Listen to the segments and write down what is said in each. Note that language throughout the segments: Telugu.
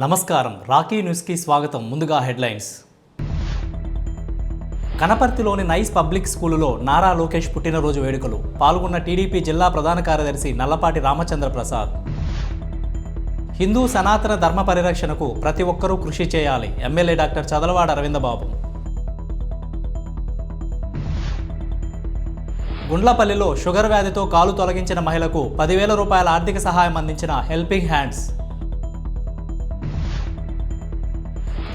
నమస్కారం, రాకీ న్యూస్కి స్వాగతం. ముందుగా హెడ్లైన్స్. కనపర్తిలోని నైస్ పబ్లిక్ స్కూలులో నారా లోకేష్ పుట్టినరోజు వేడుకలు. పాల్గొన్న టీడీపీ జిల్లా ప్రధాన కార్యదర్శి నల్లపాటి రామచంద్ర ప్రసాద్. హిందూ సనాతన ధర్మ పరిరక్షణకు ప్రతి ఒక్కరూ కృషి చేయాలి. MLA doctor Chadalavada Aravindababu. గుండ్లపల్లిలో షుగర్ వ్యాధితో కాలు తొలగించిన మహిళకు 10,000 రూపాయల ఆర్థిక సహాయం అందించిన హెల్పింగ్ హ్యాండ్స్.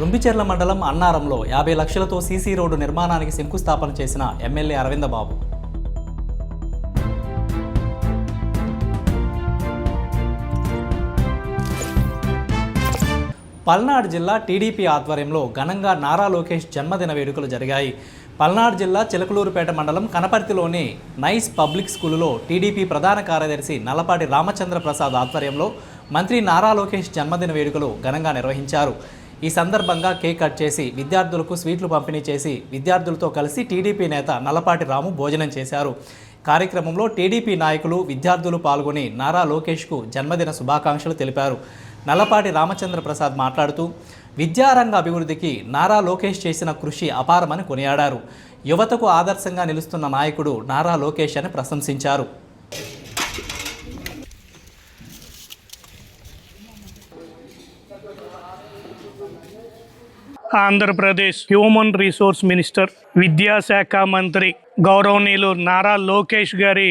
రుంబిచెర్ల మండలం అన్నారంలో 50 లక్షలతో సీసీ రోడ్డు నిర్మాణానికి శంకుస్థాపన చేసిన ఎమ్మెల్యే అరవిందబాబు. పల్నాడు జిల్లా టీడీపీ ఆధ్వర్యంలో ఘనంగా నారా లోకేష్ జన్మదిన వేడుకలు జరిగాయి. పల్నాడు జిల్లా చిలకలూరుపేట మండలం కనపర్తిలోని నైస్ పబ్లిక్ స్కూలులో టీడీపీ ప్రధాన కార్యదర్శి నల్లపాటి రామచంద్ర ప్రసాద్ ఆధ్వర్యంలో మంత్రి నారా లోకేష్ జన్మదిన వేడుకలు ఘనంగా నిర్వహించారు. ఈ సందర్భంగా కేక్ కట్ చేసి విద్యార్థులకు స్వీట్లు పంపిణీ చేసి విద్యార్థులతో కలిసి టీడీపీ నేత నల్లపాటి రాము భోజనం చేశారు. కార్యక్రమంలో టీడీపీ నాయకులు, విద్యార్థులు పాల్గొని నారా లోకేష్కు జన్మదిన శుభాకాంక్షలు తెలిపారు. నల్లపాటి రామచంద్ర ప్రసాద్ మాట్లాడుతూ విద్యారంగ అభివృద్ధికి నారా లోకేష్ చేసిన కృషి అపారమని కొనియాడారు. యువతకు ఆదర్శంగా నిలుస్తున్న నాయకుడు నారా లోకేష్ అని ప్రశంసించారు. ఆంధ్రప్రదేశ్ హ్యూమన్ రిసోర్స్ మినిస్టర్, విద్యాశాఖ మంత్రి గౌరవనీయులు నారా లోకేష్ గారి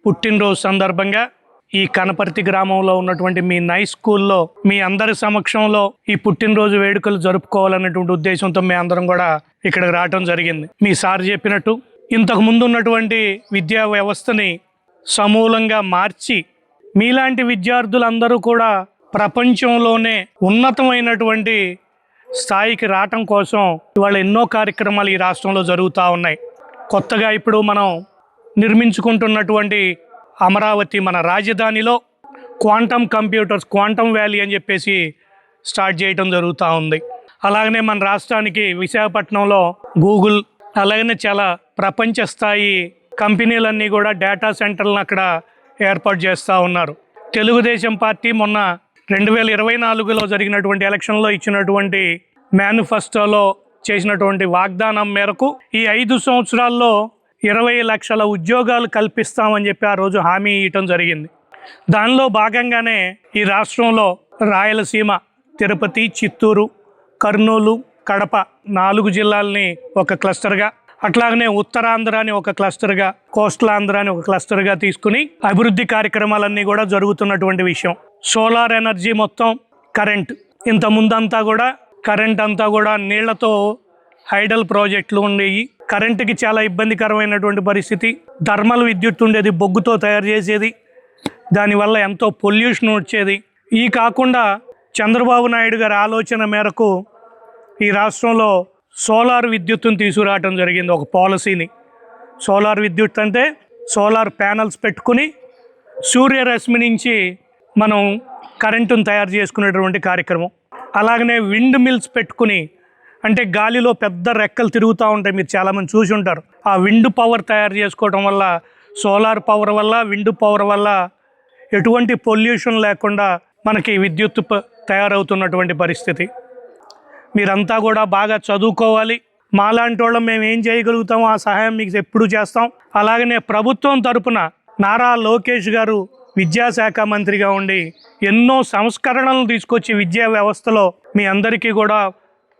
పుట్టినరోజు సందర్భంగా ఈ కనపర్తి గ్రామంలో ఉన్నటువంటి మీ నైస్ స్కూల్లో మీ అందరి సమక్షంలో ఈ పుట్టినరోజు వేడుకలు జరుపుకోవాలన్నటువంటి ఉద్దేశంతో మీ అందరం కూడా ఇక్కడికి రావడం జరిగింది. మీ సార్ చెప్పినట్టు ఇంతకు ముందు ఉన్నటువంటి విద్యా వ్యవస్థని సమూలంగా మార్చి మీలాంటి విద్యార్థులందరూ కూడా ప్రపంచంలోనే ఉన్నతమైనటువంటి స్థాయికి రావటం కోసం ఇవాళ ఎన్నో కార్యక్రమాలు ఈ రాష్ట్రంలో జరుగుతూ ఉన్నాయి. కొత్తగా ఇప్పుడు మనం నిర్మించుకుంటున్నటువంటి అమరావతి మన రాజధానిలో క్వాంటమ్ కంప్యూటర్స్, క్వాంటమ్ వ్యాలీ అని చెప్పేసి స్టార్ట్ చేయడం జరుగుతూ ఉంది. అలాగనే మన రాష్ట్రానికి విశాఖపట్నంలో గూగుల్, అలాగనే చాలా ప్రపంచ స్థాయి కంపెనీలన్నీ కూడా డేటా సెంటర్లను అక్కడ ఏర్పాటు చేస్తూ ఉన్నారు. తెలుగుదేశం పార్టీ మొన్న 2024లో జరిగినటువంటి ఎలక్షన్లో ఇచ్చినటువంటి మేనిఫెస్టోలో చేసినటువంటి వాగ్దానం మేరకు ఈ 5 సంవత్సరాల్లో 20 లక్షల ఉద్యోగాలు కల్పిస్తామని చెప్పి ఆ రోజు హామీ ఇవ్వటం జరిగింది. దానిలో భాగంగానే ఈ రాష్ట్రంలో రాయలసీమ, తిరుపతి, చిత్తూరు, కర్నూలు, కడప 4 జిల్లాలని ఒక క్లస్టర్గా, అట్లాగనే ఉత్తరాంధ్రాని ఒక క్లస్టర్గా, కోస్టల్ ఆంధ్రాని ఒక క్లస్టర్గా తీసుకుని అభివృద్ధి కార్యక్రమాలన్నీ కూడా జరుగుతున్నటువంటి విషయం. సోలార్ ఎనర్జీ మొత్తం, కరెంట్, ఇంత ముందంతా కూడా కరెంట్ అంతా కూడా నీళ్లతో హైడల్ ప్రాజెక్టులు ఉండేవి. కరెంటుకి చాలా ఇబ్బందికరమైనటువంటి పరిస్థితి. థర్మల్ విద్యుత్ ఉండేది, బొగ్గుతో తయారు చేసేది. దానివల్ల ఎంతో పొల్యూషన్ వచ్చేది. ఈ కాకుండా చంద్రబాబు నాయుడు గారి ఆలోచన మేరకు ఈ రాష్ట్రంలో సోలార్ విద్యుత్తును తీసుకురావటం జరిగింది, ఒక పాలసీని. సోలార్ విద్యుత్ అంటే సోలార్ ప్యానల్స్ పెట్టుకుని సూర్యరశ్మి నుంచి మనం కరెంటును తయారు చేసుకునేటువంటి కార్యక్రమం. అలాగనే విండ్ మిల్స్ పెట్టుకుని, అంటే గాలిలో పెద్ద రెక్కలు తిరుగుతూ ఉంటాయి, మీరు చాలామంది చూసి ఉంటారు. ఆ విండ్ పవర్ తయారు చేసుకోవడం వల్ల, సోలార్ పవర్ వల్ల, విండ్ పవర్ వల్ల ఎటువంటి పొల్యూషన్ లేకుండా మనకి విద్యుత్ తయారవుతున్నటువంటి పరిస్థితి. మీరంతా కూడా బాగా చదువుకోవాలి. మాలాంటి వాళ్ళం మేము ఏం చేయగలుగుతామో ఆ సహాయం మీకు ఎప్పుడు చేస్తాం. అలాగనే ప్రభుత్వం తరపున నారా లోకేష్ గారు విద్యాశాఖ మంత్రిగా ఉండి ఎన్నో సంస్కరణలను తీసుకొచ్చి విద్యా వ్యవస్థలో మీ అందరికీ కూడా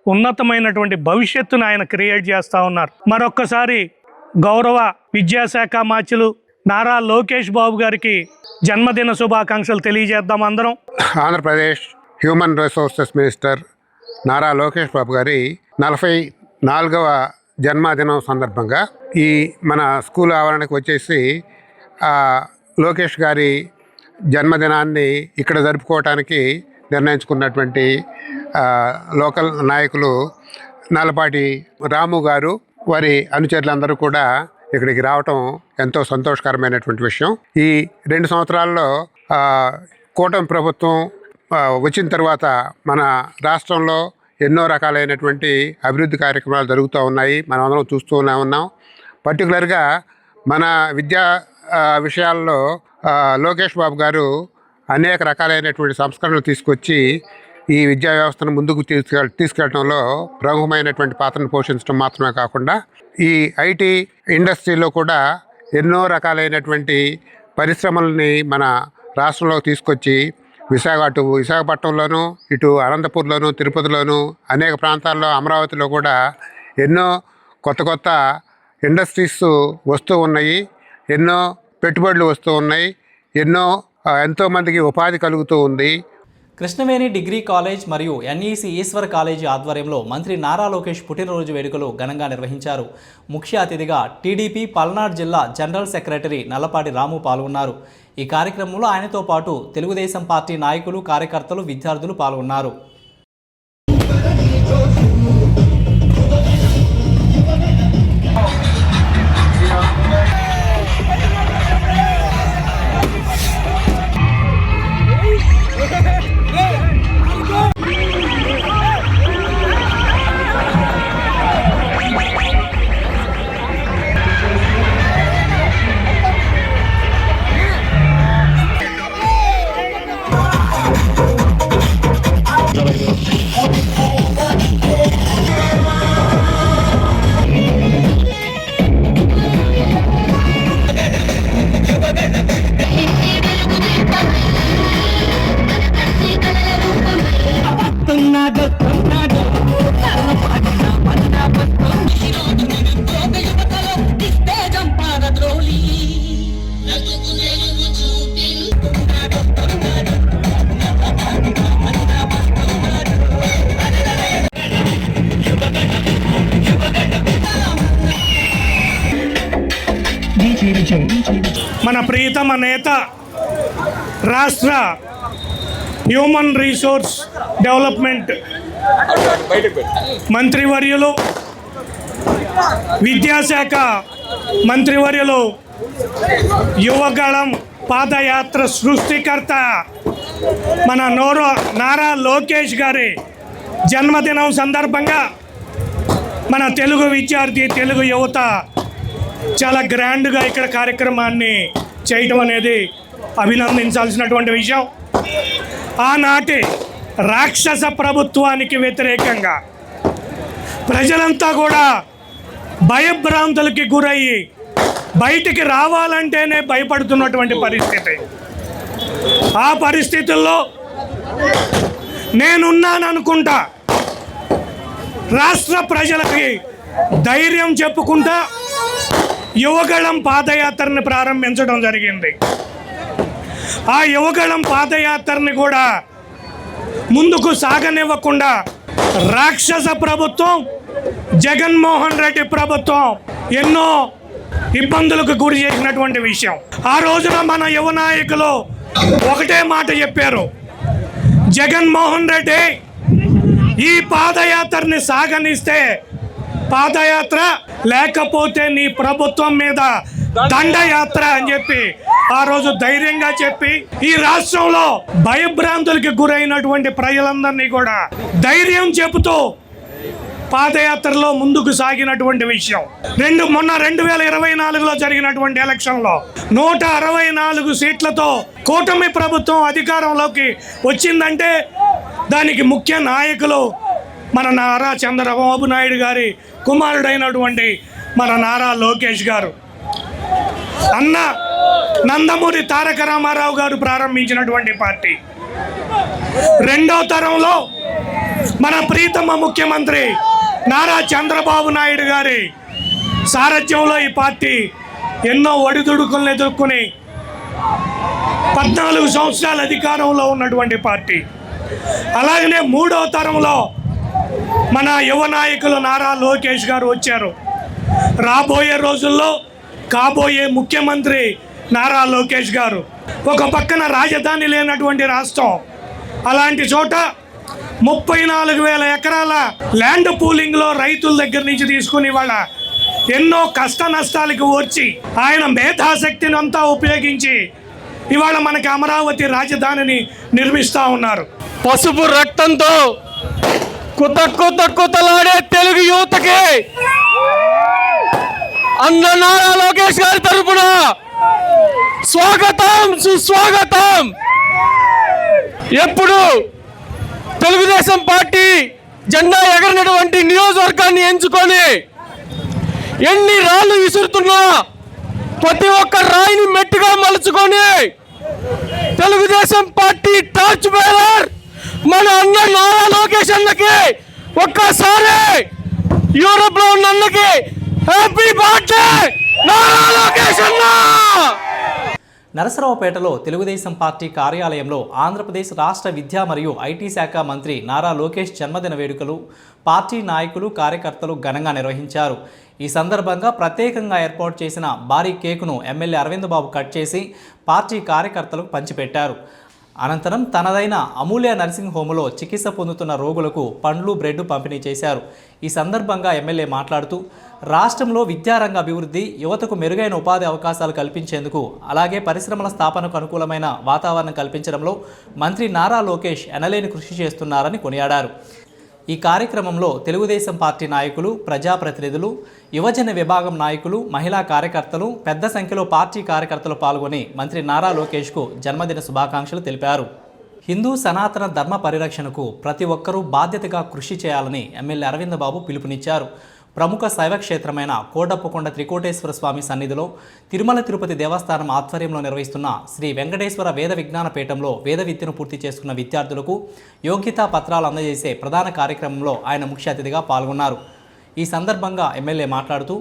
ఉన్నతమైనటువంటి భవిష్యత్తును ఆయన క్రియేట్ చేస్తూ ఉన్నారు. మరొక్కసారి గౌరవ విద్యాశాఖ మంత్రులు నారా లోకేష్ బాబు గారికి జన్మదిన శుభాకాంక్షలు తెలియజేద్దాం అందరం. Andhra Pradesh human resources minister Nara Lokesh Babu గారి 44వ జన్మదినం సందర్భంగా ఈ మన స్కూల్ ఆవరణకు వచ్చేసి లోకేష్ గారి జన్మదినాన్ని ఇక్కడ జరుపుకోవటానికి నిర్ణయించుకున్నటువంటి లోకల్ నాయకులు నల్లపాటి రాము గారు, వారి అనుచరులందరూ కూడా ఇక్కడికి రావటం ఎంతో సంతోషకరమైనటువంటి విషయం. ఈ 2 సంవత్సరాల్లో కూటమి ప్రభుత్వం వచ్చిన తర్వాత మన రాష్ట్రంలో ఎన్నో రకాలైనటువంటి అభివృద్ధి కార్యక్రమాలు జరుగుతూ ఉన్నాయి, మనం అందరం చూస్తూనే ఉన్నాం. పర్టికులర్గా మన విద్యా విషయాల్లో లోకేష్ బాబు గారు అనేక రకాలైనటువంటి సంస్కరణలు తీసుకొచ్చి ఈ విద్యా వ్యవస్థను ముందుకు తీసుకెళ్ళడంలో ప్రముఖమైనటువంటి పాత్రను పోషించడం మాత్రమే కాకుండా ఈ ఐటీ ఇండస్ట్రీలో కూడా ఎన్నో రకాలైనటువంటి పరిశ్రమల్ని మన రాష్ట్రంలోకి తీసుకొచ్చి విశాఖపట్నంలోను, ఇటు అనంతపూర్లోను, తిరుపతిలోను, అనేక ప్రాంతాల్లో, అమరావతిలో కూడా ఎన్నో కొత్త ఇండస్ట్రీస్ వస్తూ ఉన్నాయి, ఎన్నో పెట్టుబడులు వస్తూ ఉన్నాయి, ఎంతోమందికి ఉపాధి కలుగుతూ ఉంది. కృష్ణవేణి డిగ్రీ కాలేజ్ మరియు ఎన్ఈసి ఈశ్వర్ కాలేజీ ఆధ్వర్యంలో మంత్రి నారా లోకేష్ పుట్టినరోజు వేడుకలు ఘనంగా నిర్వహించారు. ముఖ్య అతిథిగా టీడీపీ పల్నాడు జిల్లా జనరల్ సెక్రటరీ నల్లపాటి రాము పాల్గొన్నారు. ఈ కార్యక్రమంలో ఆయనతో పాటు తెలుగుదేశం పార్టీ నాయకులు, కార్యకర్తలు, విద్యార్థులు పాల్గొన్నారు. మన ప్రియతమ నేత, రాష్ట్ర హ్యూమన్ రిసోర్స్ డెవలప్మెంట్ మంత్రివర్యులు, విద్యాశాఖ మంత్రివర్యులు, యువగళం పాదయాత్ర సృష్టికర్త మన నారా లోకేష్ గారి జన్మదినం సందర్భంగా మన తెలుగు విద్యార్థి, తెలుగు యువత చాలా గ్రాండ్గా ఇక్కడ కార్యక్రమాన్ని చేయటం అనేది అభినందించాల్సినటువంటి విషయం. ఆనాటి రాక్షస ప్రభుత్వానికి వ్యతిరేకంగా ప్రజలంతా కూడా భయభ్రాంతులకి గురయ్యి బయటికి రావాలంటేనే భయపడుతున్నటువంటి పరిస్థితి. ఆ పరిస్థితుల్లో నేనున్నాననుకుంటా రాష్ట్ర ప్రజలకి ధైర్యం చెప్పుకుంటా యువగళం పాదయాత్రని ప్రారంభించడం జరిగింది. ఆ యువగళం పాదయాత్రని కూడా ముందుకు సాగనివ్వకుండా రాక్షస ప్రభుత్వం, జగన్మోహన్ రెడ్డి ప్రభుత్వం ఎన్నో ఇబ్బందులకు గురి చేసినటువంటి విషయం. ఆ రోజున మన యువ నాయకులు ఒకటే మాట చెప్పారు, జగన్మోహన్ రెడ్డి ఈ పాదయాత్రని సాగనిస్తే పాదయాత్ర, లేకపోతే నీ ప్రభుత్వం మీద దండయాత్ర అని చెప్పి ఆ రోజు ధైర్యంగా చెప్పి ఈ రాష్ట్రంలో భయభ్రాంతులకి గురైనటువంటి ప్రజలందరినీ కూడా ధైర్యం చెబుతూ పాదయాత్రలో ముందుకు సాగినటువంటి విషయం. మొన్న 2024లో జరిగినటువంటి ఎలక్షన్లో 164 సీట్లతో కూటమి ప్రభుత్వం అధికారంలోకి వచ్చిందంటే దానికి ముఖ్య నాయకులు మన నారా చంద్రబాబు నాయుడు గారి కుమారుడైనటువంటి మన నారా లోకేష్ గారు, అన్న నందమూరి తారక రామారావు గారు ప్రారంభించినటువంటి పార్టీ. రెండో తరంలో మన ప్రీతమ ముఖ్యమంత్రి నారా చంద్రబాబు నాయుడు గారి సారథ్యంలో ఈ పార్టీ ఎన్నో ఒడిదుడుకులను ఎదుర్కొని 14 సంవత్సరాల అధికారంలో ఉన్నటువంటి పార్టీ. అలాగనే మూడో తరంలో మన యువ నాయకులు నారా లోకేష్ గారు వచ్చారు. రాబోయే రోజుల్లో కాబోయే ముఖ్యమంత్రి నారా లోకేష్ గారు. ఒక పక్కన రాజధాని లేనటువంటి రాష్ట్రం, అలాంటి చోట 34,000 ఎకరాల ల్యాండ్ పూలింగ్లో రైతుల దగ్గర నుంచి తీసుకుని వాళ్ళ ఎన్నో కష్ట నష్టాలకు వచ్చి ఆయన మేధాశక్తిని అంతా ఉపయోగించి ఇవాళ మనకి అమరావతి రాజధానిని నిర్మిస్తూ ఉన్నారు. పసుపు రక్తంతో కుతలాడే తెలుగు యువతకి అన్న నారా లోకేష్ గారి తరపున స్వాగతం, సుస్వాగతం. ఎప్పుడు తెలుగుదేశం పార్టీ జెండా ఎగరినటువంటి నియోజకవర్గాన్ని ఎంచుకొని ఎన్ని రాళ్ళు విసురుతున్నా ప్రతి ఒక్క రాయిని మెట్టుగా మలుచుకొని తెలుగుదేశం పార్టీ టార్చ్ బేరర్ మన అన్న నారా లోకేష్ అన్నకి ఒక్కసారి యూరోప్ లో ఉన్న అన్నకి హ్యాపీ బర్త్డే నారా లోకేష్ అన్న. నరసరావుపేటలో తెలుగుదేశం పార్టీ కార్యాలయంలో ఆంధ్రప్రదేశ్ రాష్ట్ర విద్యా మరియు ఐటీ శాఖ మంత్రి నారా లోకేష్ జన్మదిన వేడుకలు పార్టీ నాయకులు కార్యకర్తలు ఘనంగా నిర్వహించారు. ఈ సందర్భంగా ప్రత్యేకంగా ఏర్పాటు చేసిన భారీ కేకును ఎమ్మెల్యే అరవింద్ బాబు కట్ చేసి పార్టీ కార్యకర్తలకు పంచిపెట్టారు. అనంతరం తనదైన అమూల్య నర్సింగ్ హోములో చికిత్స పొందుతున్న రోగులకు పండ్లు బ్రెడ్ పంపిణీ చేశారు. ఈ సందర్భంగా ఎమ్మెల్యే మాట్లాడుతూ రాష్ట్రంలో విద్యారంగ అభివృద్ధి, యువతకు మెరుగైన ఉపాధి అవకాశాలు కల్పించేందుకు, అలాగే పరిశ్రమల స్థాపనకు అనుకూలమైన వాతావరణం కల్పించడంలో మంత్రి నారా లోకేష్ ఎనలేని కృషి చేస్తున్నారని కొనియాడారు. ఈ కార్యక్రమంలో తెలుగుదేశం పార్టీ నాయకులు, ప్రజాప్రతినిధులు, యువజన విభాగం నాయకులు, మహిళా కార్యకర్తలు పెద్ద సంఖ్యలో పార్టీ కార్యకర్తలు పాల్గొని మంత్రి నారా లోకేష్కు జన్మదిన శుభాకాంక్షలు తెలిపారు. హిందూ సనాతన ధర్మ పరిరక్షణకు ప్రతి ఒక్కరూ బాధ్యతగా కృషి చేయాలని ఎమ్మెల్యే అరవింద్ బాబు పిలుపునిచ్చారు. ప్రముఖ శైవ క్షేత్రమైన కోటప్పకొండ త్రికోటేశ్వర స్వామి సన్నిధిలో తిరుమల తిరుపతి దేవస్థానం ఆధ్వర్యంలో నిర్వహిస్తున్న శ్రీ వెంకటేశ్వర వేద విజ్ఞాన పీఠంలో వేద విద్యను పూర్తి చేసుకున్న విద్యార్థులకు యోగ్యతా పత్రాలు అందజేసే ప్రధాన కార్యక్రమంలో ఆయన ముఖ్య అతిథిగా పాల్గొన్నారు. ఈ సందర్భంగా ఎమ్మెల్యే మాట్లాడుతూ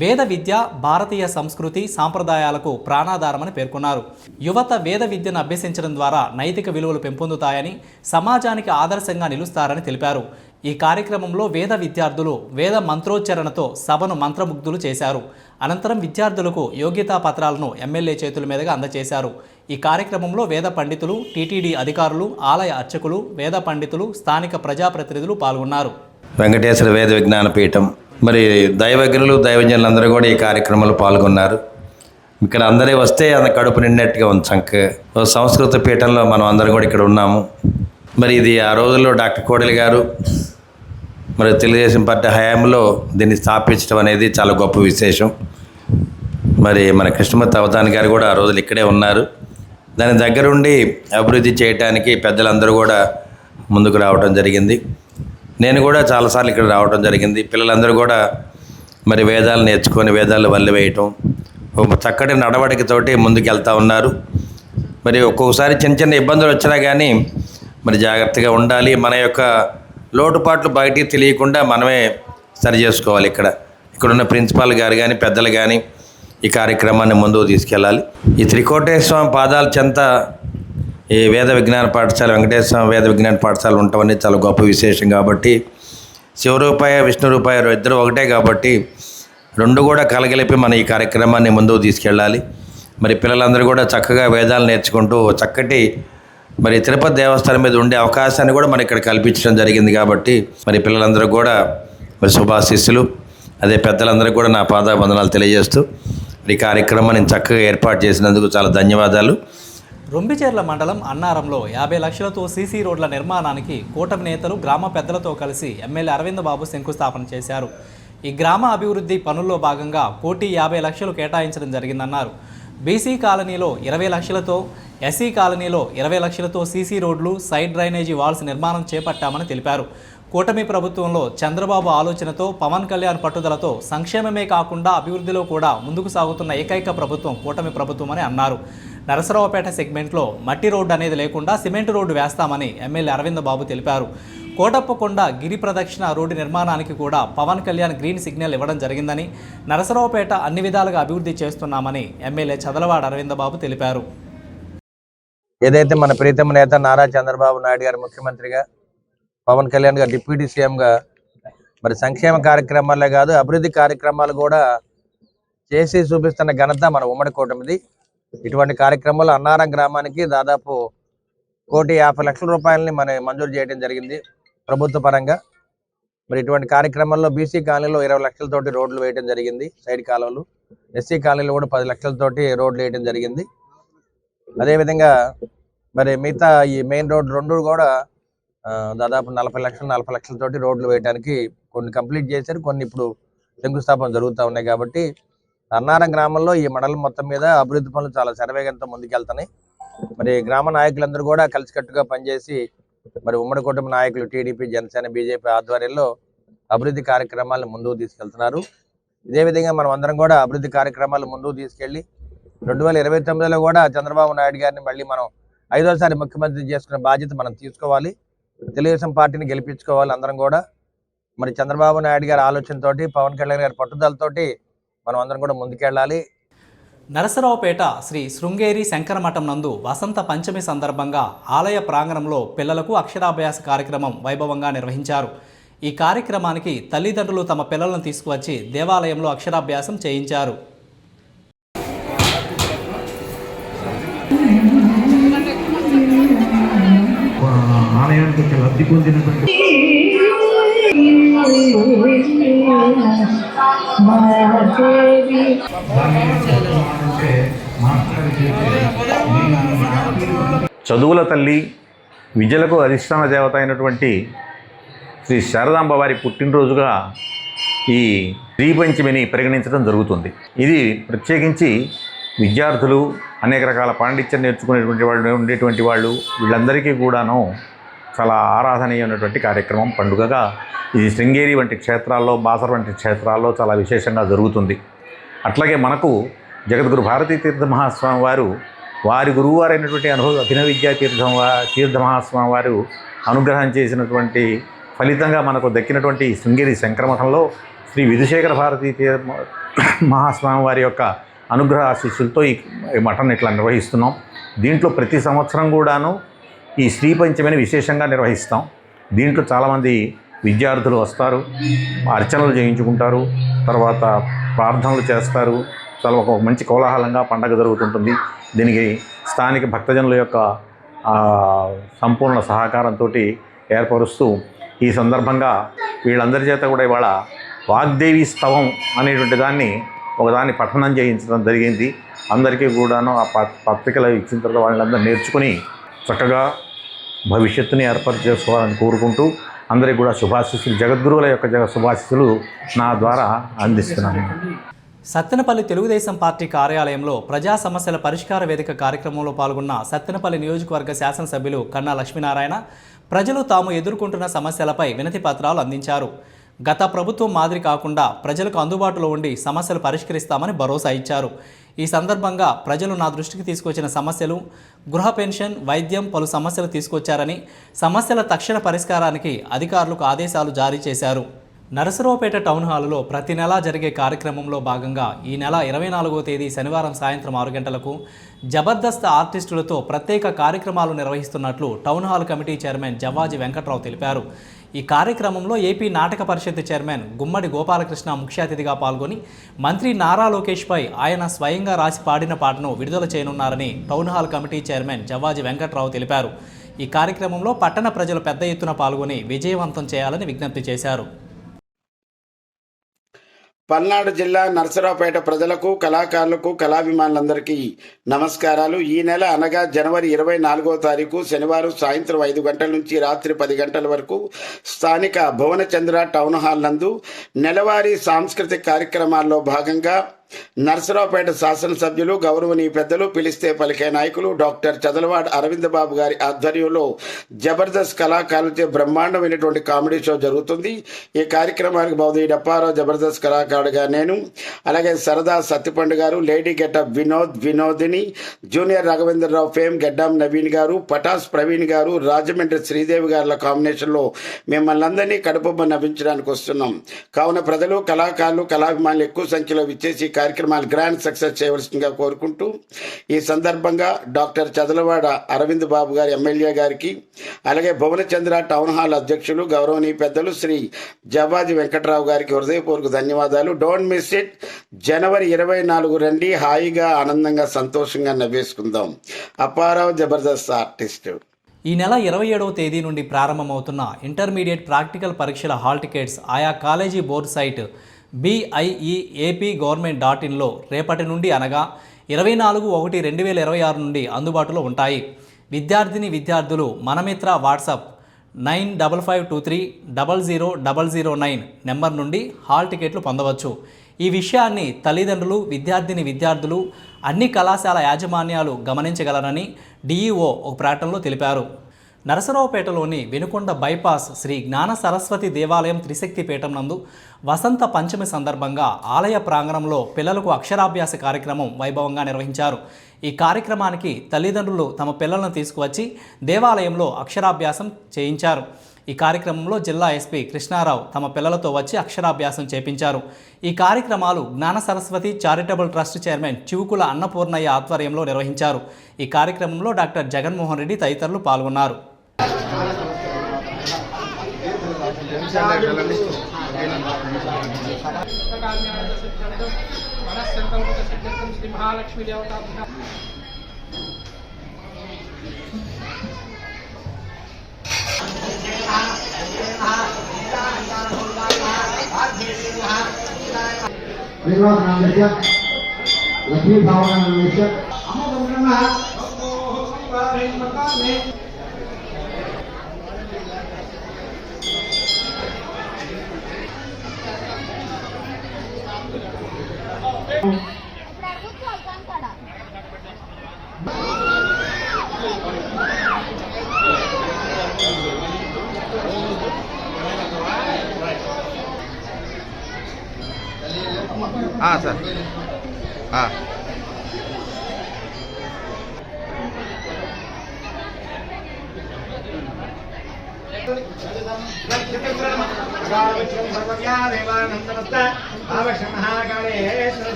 వేద విద్య భారతీయ సంస్కృతి సాంప్రదాయాలకు ప్రాణాధారమని పేర్కొన్నారు. యువత వేద విద్యను అభ్యసించడం ద్వారా నైతిక విలువలు పెంపొందుతాయని, సమాజానికి ఆదర్శంగా నిలుస్తారని తెలిపారు. ఈ కార్యక్రమంలో వేద విద్యార్థులు వేద మంత్రోచ్చరణతో సభను మంత్రముగ్ధులు చేశారు. అనంతరం విద్యార్థులకు యోగ్యతా పత్రాలను ఎమ్మెల్యే చేతుల మీదుగా అందజేశారు. ఈ కార్యక్రమంలో వేద పండితులు, టీటీడీ అధికారులు, ఆలయ అర్చకులు, వేద పండితులు, స్థానిక ప్రజాప్రతినిధులు పాల్గొన్నారు. వెంకటేశ్వర వేద విజ్ఞాన పీఠం మరి దైవజ్ఞులు దైవజనులందరూ కూడా ఈ కార్యక్రమంలో పాల్గొన్నారు. ఇక్కడ అందరూ వస్తే అంత కడుపు నిండినట్టుగా ఉంది. సంస్కృత పీఠంలో మనం అందరం కూడా ఇక్కడ ఉన్నాము. మరి ఇది ఆ రోజుల్లో డాక్టర్ కోడెల గారు మరి తెలుగుదేశం పార్టీ హయాంలో దీన్ని స్థాపించడం అనేది చాలా గొప్ప విశేషం. మరి మన కృష్ణమూర్తి అవధాని గారు కూడా ఆ రోజులు ఇక్కడే ఉన్నారు. దాని దగ్గరుండి అభివృద్ధి చేయడానికి పెద్దలందరూ కూడా ముందుకు రావడం జరిగింది. నేను కూడా చాలాసార్లు ఇక్కడ రావడం జరిగింది. పిల్లలందరూ కూడా మరి వేదాలు నేర్చుకొని వేదాలు వల్లి వేయటం, ఒక చక్కటి నడవడికతోటి ముందుకు వెళ్తూ ఉన్నారు. మరి ఒక్కొక్కసారి చిన్న చిన్న ఇబ్బందులు వచ్చినా కానీ మరి జాగ్రత్తగా ఉండాలి. మన యొక్క లోటుపాట్లు బయటికి తెలియకుండా మనమే సరి చేసుకోవాలి. ఇక్కడున్న ప్రిన్సిపాల్ గారు కానీ పెద్దలు కానీ ఈ కార్యక్రమాన్ని ముందుకు తీసుకెళ్ళాలి. ఈ త్రికోటేశ్వర స్వామి పాదాల చెంత ఈ వేద విజ్ఞాన పాఠశాల వెంకటేశ్వర స్వామి వేద విజ్ఞాన పాఠశాల ఉండటం అనేది చాలా గొప్ప విశేషం. కాబట్టి శివరూపాయ విష్ణు రూపాయ ఇద్దరు ఒకటే కాబట్టి రెండు కూడా కలగలిపి మన ఈ కార్యక్రమాన్ని ముందుకు తీసుకెళ్ళాలి. మరి పిల్లలందరూ కూడా చక్కగా వేదాలు నేర్చుకుంటూ చక్కటి మరి తిరుపతి దేవస్థానం మీద ఉండే అవకాశాన్ని కూడా మరి ఇక్కడ కల్పించడం జరిగింది. కాబట్టి మరి పిల్లలందరూ కూడా మరి శుభాశీస్సులు, అదే పెద్దలందరూ కూడా నా పాదాబంధనాలు తెలియజేస్తూ ఈ కార్యక్రమాన్ని చక్కగా ఏర్పాటు చేసినందుకు చాలా ధన్యవాదాలు. రొంబిచెర్ల మండలం అన్నారంలో 50 లక్షలతో సీసీ రోడ్ల నిర్మాణానికి కూటమి నేతలు గ్రామ పెద్దలతో కలిసి ఎమ్మెల్యే అరవింద్ బాబు శంకుస్థాపన చేశారు. ఈ గ్రామ అభివృద్ధి పనుల్లో భాగంగా 1,50,00,000 కేటాయించడం జరిగిందన్నారు. బీసీ కాలనీలో 20 లక్షలతో, ఎస్సీ కాలనీలో 20 లక్షలతో సీసీ రోడ్లు, సైడ్ డ్రైనేజీ వాల్స్ నిర్మాణం చేపట్టామని తెలిపారు. కూటమి ప్రభుత్వంలో చంద్రబాబు ఆలోచనతో, పవన్ కళ్యాణ్ పట్టుదలతో సంక్షేమమే కాకుండా అభివృద్ధిలో కూడా ముందుకు సాగుతున్న ఏకైక ప్రభుత్వం కూటమి ప్రభుత్వం అని అన్నారు. నరసరావుపేట సెగ్మెంట్లో మట్టి రోడ్డు అనేది లేకుండా సిమెంట్ రోడ్డు వేస్తామని ఎమ్మెల్యే అరవింద్ బాబు తెలిపారు. కోటప్పకొండ గిరి ప్రదక్షిణ రోడ్డు నిర్మాణానికి కూడా పవన్ కళ్యాణ్ గ్రీన్ సిగ్నల్ ఇవ్వడం జరిగిందని, నరసరావుపేట అన్ని విధాలుగా అభివృద్ధి చేస్తున్నామని ఎమ్మెల్యే చదలవాడ అరవింద్ బాబు తెలిపారు. ఏదైతే మన ప్రీతమ నేత నారా చంద్రబాబు నాయుడు గారు ముఖ్యమంత్రిగా, పవన్ కళ్యాణ్ గారు డిప్యూటీ సీఎంగా మరి సంక్షేమ కార్యక్రమాలే కాదు అభివృద్ధి కార్యక్రమాలు కూడా చేసి చూపిస్తున్న ఘనత మన ఉమ్మడి కూటమిది. ఇటువంటి కార్యక్రమాలు అన్నారం గ్రామానికి దాదాపు 1,50,00,000 రూపాయలని మంజూరు చేయడం జరిగింది ప్రభుత్వ పరంగా. మరి ఇటువంటి కార్యక్రమాల్లో బీసీ కాలనీలో 20 లక్షలతోటి రోడ్లు వేయడం జరిగింది, సైడ్ కాలువలు. ఎస్సీ కాలనీలో కూడా 10 లక్షలతోటి రోడ్లు వేయడం జరిగింది. అదేవిధంగా మరి మిగతా ఈ మెయిన్ రోడ్ రెండు కూడా దాదాపు 40 లక్షలతోటి రోడ్లు వేయడానికి కొన్ని కంప్లీట్ చేశారు, కొన్ని ఇప్పుడు శంకుస్థాపన జరుగుతూ ఉన్నాయి. కాబట్టి అన్నారం గ్రామంలో ఈ మండలం మొత్తం మీద అభివృద్ధి పనులు చాలా శరవేగంతో ముందుకెళ్తున్నాయి. మరి గ్రామ నాయకులందరూ కూడా కలిసికట్టుగా పనిచేసి మరి ఉమ్మడి కుటుంబ నాయకులు టీడీపీ, జనసేన, బీజేపీ ఆధ్వర్యంలో అభివృద్ధి కార్యక్రమాలను ముందుకు తీసుకెళ్తున్నారు. ఇదే విధంగా మనం అందరం కూడా అభివృద్ధి కార్యక్రమాలు ముందుకు తీసుకెళ్లి 2029లో కూడా చంద్రబాబు నాయుడు గారిని మళ్ళీ మనం 5వసారి ముఖ్యమంత్రి చేసుకునే బాధ్యత మనం తీసుకోవాలి. తెలుగుదేశం పార్టీని గెలిపించుకోవాలి అందరం కూడా. మరి చంద్రబాబు నాయుడు గారి ఆలోచనతోటి, పవన్ కళ్యాణ్ గారి పట్టుదలతోటి మనం అందరం కూడా ముందుకెళ్ళాలి. నరసరావుపేట శ్రీ శృంగేరి శంకరమఠం నందు వసంత పంచమి సందర్భంగా ఆలయ ప్రాంగణంలో పిల్లలకు అక్షరాభ్యాస కార్యక్రమం వైభవంగా నిర్వహించారు. ఈ కార్యక్రమానికి తల్లిదండ్రులు తమ పిల్లలను తీసుకువచ్చి దేవాలయంలో అక్షరాభ్యాసం చేయించారు. ఆలయానికి వచ్చే లబ్ధి పొందినటువంటి చదువుల తల్లి, విద్యలకు అధిష్టాన దేవత అయినటువంటి శ్రీ శారదాంబ వారి పుట్టినరోజుగా ఈ శ్రీ పంచమిని పరిగణించడం జరుగుతుంది. ఇది ప్రత్యేకించి విద్యార్థులు, అనేక రకాల పాండిత్యం నేర్చుకునేటువంటి వాళ్ళు, ఉండేటువంటి వాళ్ళు, వీళ్ళందరికీ కూడాను చాలా ఆరాధనీయమైనటువంటి కార్యక్రమం, పండుగగా ఇది శృంగేరి వంటి క్షేత్రాల్లో, బాసర వంటి క్షేత్రాల్లో చాలా విశేషంగా జరుగుతుంది. అట్లాగే మనకు జగద్గురు భారతీ తీర్థ మహాస్వామి వారు, వారి గురువువారైనటువంటి అభినవ విద్యా తీర్థ మహాస్వామి వారు అనుగ్రహం చేసినటువంటి ఫలితంగా మనకు దక్కినటువంటి శృంగేరి శంకరమఠంలో శ్రీ విధుశేఖర భారతీ మహాస్వామి వారి యొక్క అనుగ్రహ ఆశీస్సులతో ఈ మఠాన్ని ఇట్లా నిర్వహిస్తున్నాం. దీంట్లో ప్రతి సంవత్సరం కూడాను ఈ శ్రీ పంచమిని విశేషంగా నిర్వహిస్తాం. దీంట్లో చాలామంది విద్యార్థులు వస్తారు, అర్చనలు చేయించుకుంటారు, తర్వాత ప్రార్థనలు చేస్తారు. చాలా ఒక మంచి కోలాహలంగా పండగ జరుగుతుంటుంది. దీనికి స్థానిక భక్తజనుల యొక్క సంపూర్ణ సహకారంతో ఏర్పరుస్తూ ఈ సందర్భంగా వీళ్ళందరి చేత కూడా ఇవాళ వాగ్దేవి స్తవం అనేటువంటి దాన్ని ఒకదాన్ని పఠనం చేయించడం జరిగింది. అందరికీ కూడాను ఆ పత్రికలు ఇచ్చిన తర్వాత వాళ్ళందరూ నేర్చుకుని చక్కగా భవిష్యత్తుని ఏర్పాటు చేసుకోవాలని కోరుకుంటూ అందరికీ కూడా శుభాశీస్సులు, జగద్గురువుల యొక్క శుభాశీస్సులు నా ద్వారా అందిస్తున్నాను. సత్తెనపల్లి తెలుగుదేశం పార్టీ కార్యాలయంలో ప్రజా సమస్యల పరిష్కార వేదిక కార్యక్రమంలో పాల్గొన్న సత్తెనపల్లి నియోజకవర్గ శాసనసభ్యులు కన్నా లక్ష్మీనారాయణ ప్రజలు తాము ఎదుర్కొంటున్న సమస్యలపై వినతి పత్రాలు అందించారు. గత ప్రభుత్వం మాదిరి కాకుండా ప్రజలకు అందుబాటులో ఉండి సమస్యలు పరిష్కరిస్తామని భరోసా ఇచ్చారు. ఈ సందర్భంగా ప్రజలు నా దృష్టికి తీసుకొచ్చిన సమస్యలు, గృహ పెన్షన్, వైద్యం, పలు సమస్యలు తీసుకొచ్చారని, సమస్యల తక్షణ పరిష్కారానికి అధికారులకు ఆదేశాలు జారీ చేశారు. నరసరావుపేట టౌన్ హాలులో ప్రతి నెలా జరిగే కార్యక్రమంలో భాగంగా ఈ నెల 24వ తేదీ శనివారం సాయంత్రం 6 గంటలకు జబర్దస్త్ ఆర్టిస్టులతో ప్రత్యేక కార్యక్రమాలు నిర్వహిస్తున్నట్లు town hall committee chairman Javvaji Venkatrao తెలిపారు. ఈ కార్యక్రమంలో ఏపీ నాటక పరిషత్ చైర్మన్ గుమ్మడి గోపాలకృష్ణ ముఖ్య అతిథిగా పాల్గొని మంత్రి నారా లోకేష్పై ఆయన స్వయంగా రాసి పాడిన పాటను విడుదల చేయనున్నారని town hall committee chairman Javvaji Venkatrao తెలిపారు. ఈ కార్యక్రమంలో పట్టణ ప్రజలు పెద్ద ఎత్తున పాల్గొని విజయవంతం చేయాలని విజ్ఞప్తి చేశారు. పల్నాడు జిల్లా నరసరావుపేట ప్రజలకు, కళాకారులకు, కళాభిమానులందరికీ నమస్కారాలు. ఈ నెల అనగా జనవరి 24వ తారీఖు శనివారం సాయంత్రం 5 గంటల నుంచి రాత్రి 10 గంటల వరకు స్థానిక భువనచంద్ర టౌన్ హాల్ నందు నెలవారీ సాంస్కృతిక కార్యక్రమాల్లో భాగంగా నరసరావుపేట శాసనసభ్యులు, గౌరవనీయ పెద్దలు, పిలిస్తే పలికే నాయకులు డాక్టర్ చదలవాడ అరవింద్ బాబు గారి ఆధ్వర్యంలో జబర్దస్త్ కళాకారులచే బ్రహ్మాండమైనటువంటి కామెడీ షో జరుగుతుంది. ఈ కార్యక్రమానికి బౌద్ధి డప్పారావు జబర్దస్త్ కళాకారుడుగా నేను, అలాగే సరదా Sattipandu garu, lady getup Vinodini, junior Raghavendra Rao fame Geddam Naveen garu, Pataas Praveen గారు, రాజమండ్రి శ్రీదేవి గారుల కాంబినేషన్లో మిమ్మల్ని అందరినీ కడుపుబ్బ నవ్వించడానికి వస్తున్నాం. కావున ప్రజలు, కళాకారులు, కళాభిమానులు ఎక్కువ సంఖ్యలో విచ్చేసి కార్యక్రమాలు గ్రాండ్ సక్సెస్ చేయవలసిందిగా కోరుకుంటూ ఈ సందర్భంగా డాక్టర్ చదలవాడ అరవింద్ బాబు గారి ఎమ్మెల్యే గారికి, అలాగే భువనచంద్ర టౌన్ హాల్ అధ్యక్షులు గౌరవనీయ పెద్దలు శ్రీ జవ్వాజి వెంకట్రావు గారికి హృదయపూర్వక ధన్యవాదాలు. Don't miss it. జనవరి 24 రండి, హాయిగా ఆనందంగా సంతోషంగా నవ్వేసుకుందాం. అప్పారావు జబర్దస్త్ ఆర్టిస్ట్. ఈ నెల 27వ తేదీ నుండి ప్రారంభమవుతున్న ఇంటర్మీడియట్ ప్రాక్టికల్ పరీక్షల హాల్ టికెట్స్ ఆయా కాలేజీ బోర్డు సైట్ BIEAPGovernment.inలో రేపటి నుండి అనగా 24/1/2026 నుండి అందుబాటులో ఉంటాయి. విద్యార్థులు మనమిత్ర వాట్సాప్ 9552300009 నెంబర్ నుండి హాల్ టికెట్లు పొందవచ్చు. ఈ విషయాన్ని తల్లిదండ్రులు, విద్యార్థులు, అన్ని కళాశాల యాజమాన్యాలు గమనించగలరని DEO ఒక ప్రకటనలో తెలిపారు. నరసరావుపేటలోని వెనుకొండ బైపాస్ శ్రీ జ్ఞాన సరస్వతి దేవాలయం త్రిశక్తి పీఠం నందు వసంత పంచమి సందర్భంగా ఆలయ ప్రాంగణంలో పిల్లలకు అక్షరాభ్యాస కార్యక్రమం వైభవంగా నిర్వహించారు. ఈ కార్యక్రమానికి తల్లిదండ్రులు తమ పిల్లలను తీసుకువచ్చి దేవాలయంలో అక్షరాభ్యాసం చేయించారు. ఈ కార్యక్రమంలో జిల్లా ఎస్పీ కృష్ణారావు తమ పిల్లలతో వచ్చి అక్షరాభ్యాసం చేపించారు. ఈ కార్యక్రమాలు Gnana Saraswati charitable trust chairman Chivukula Annapurnaiah ఆధ్వర్యంలో నిర్వహించారు. ఈ కార్యక్రమంలో డాక్టర్ జగన్మోహన్ రెడ్డి తదితరులు పాల్గొన్నారు. లక్ష్మీ భావన సార్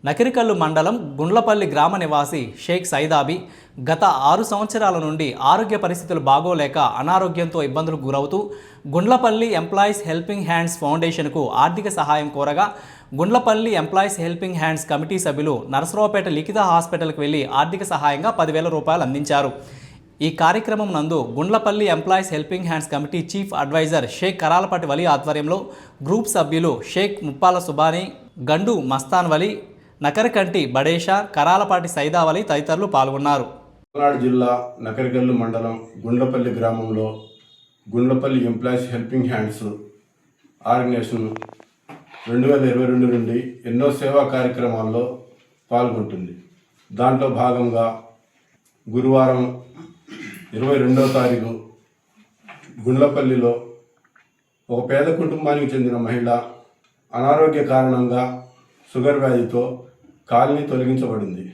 నకిరికల్లు మండలం గుండ్లపల్లి గ్రామ నివాసి షేక్ సైదాబి గత 6 సంవత్సరాల నుండి ఆరోగ్య పరిస్థితులు బాగోలేక అనారోగ్యంతో ఇబ్బందులకు గురవుతూ గుండ్లపల్లి ఎంప్లాయీస్ హెల్పింగ్ హ్యాండ్స్ ఫౌండేషన్కు ఆర్థిక సహాయం కోరగా Gundlapalli employees helping hands committee సభ్యులు నరసరావుపేట లిఖిత హాస్పిటల్కి వెళ్లి ఆర్థిక సహాయంగా 10,000 రూపాయలు అందించారు. ఈ కార్యక్రమం నందు Gundlapalli employees helping hands committee chief advisor Shaik Karalapati Vali ఆధ్వర్యంలో గ్రూప్ సభ్యులు షేక్ ముప్పాల సుబానీ, గండు మస్తాన్ వలి, నకరకంటి బడేషా, కరాలపాటి సైదావలి తదితరులు పాల్గొన్నారు. పల్నాడు జిల్లా నకరికల్లు మండలం గుండ్లపల్లి గ్రామంలో Gundlapalli employees helping hands organization 2022 నుండి ఎన్నో సేవా కార్యక్రమాల్లో పాల్గొంటుంది. దాంట్లో భాగంగా గురువారం 22వ తారీఖు గుండ్లపల్లిలో ఒక పేద కుటుంబానికి చెందిన మహిళ అనారోగ్య కారణంగా షుగర్ వ్యాధితో కాలనీ తొలగించబడింది.